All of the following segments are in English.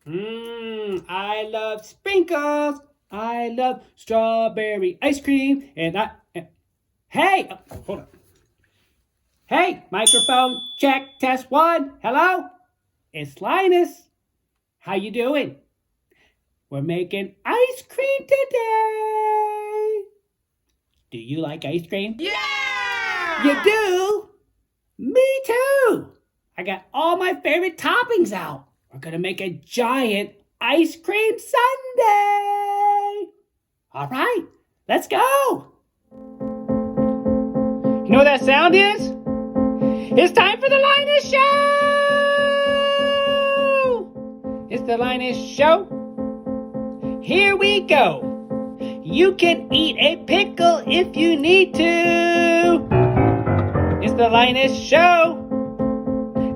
I love sprinkles. I love strawberry ice cream. Hey, hold on. Hey, microphone check, test one. Hello? It's Linus. How you doing? We're making ice cream today. Do you like ice cream? Yeah! You do? Me too. I got all my favorite toppings out. We're gonna make a giant ice cream sundae. All right, let's go. You know what that sound is? It's time for the Linus Show! It's the Linus Show. Here we go. You can eat a pickle if you need to. It's the Linus Show.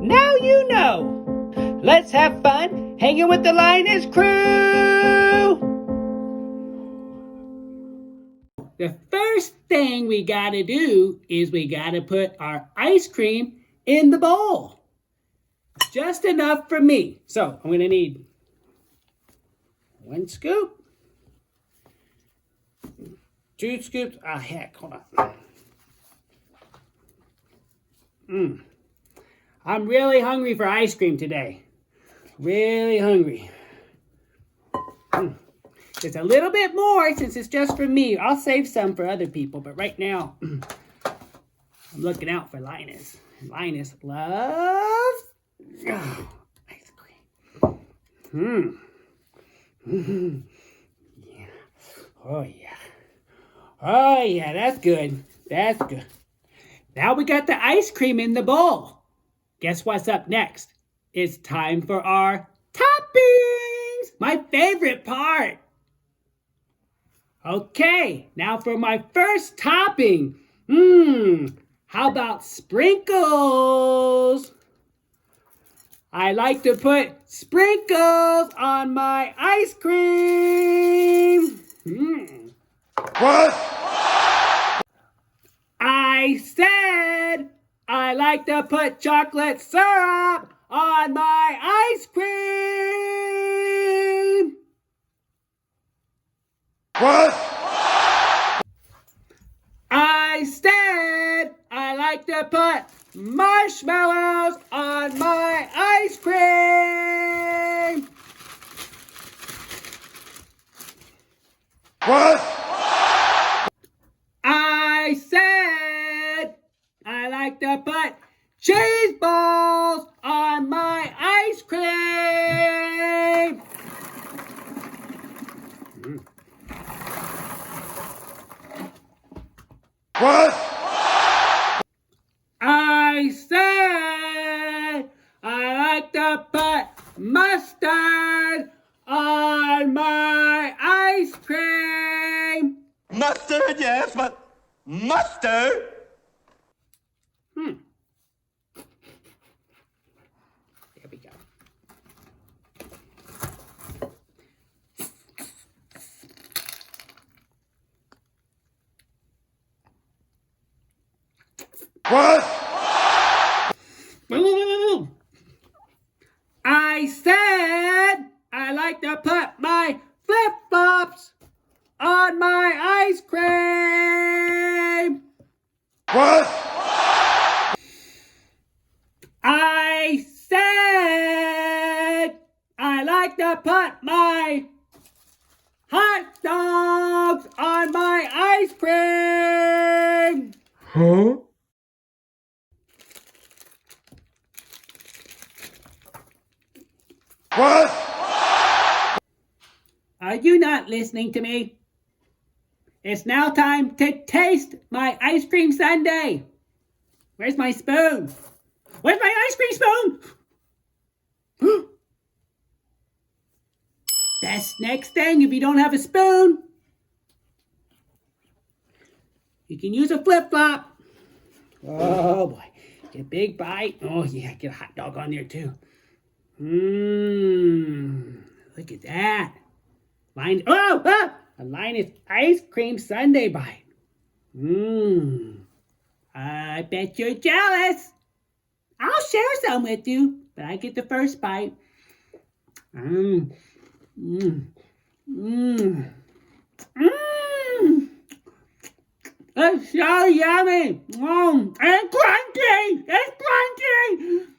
Now you know. Let's have fun hanging with the Linus crew. The first thing we gotta do is we gotta put our ice cream in the bowl. Just enough for me. So I'm gonna need 1 scoop, 2 scoops. Ah, heck, hold on. I'm really hungry for ice cream today. Really hungry. Just a little bit more since it's just for me. I'll save some for other people, but right now I'm looking out for Linus. Linus loves ice cream. Yeah. Oh yeah. Oh yeah, that's good. That's good. Now we got the ice cream in the bowl. Guess what's up next? It's time for our toppings! My favorite part! Okay, now for my first topping. How about sprinkles? I like to put sprinkles on my ice cream. What? I said I like to put chocolate syrup on my ice cream. What? I said I like to put marshmallows on my ice cream. What? I said I like to put cheese balls on my ice cream. What? I said I like to put mustard on my ice cream. Mustard, yes, but mustard? There we go. What? I said I like to put my flip-flops on my ice cream. What? I said I like to put my hot dogs on my ice cream. Huh? What? Are you not listening to me? It's now time to taste my ice cream sundae. Where's my spoon? Where's my ice cream spoon? That's next thing if you don't have a spoon. You can use a flip-flop. Oh boy, get a big bite. Oh yeah, get a hot dog on there too. Look at that. A Linus ice cream sundae bite. I bet you're jealous. I'll share some with you, but I get the first bite. Mmm. Mmm. Mmm. Mmm. It's so yummy. It's crunchy. It's crunchy.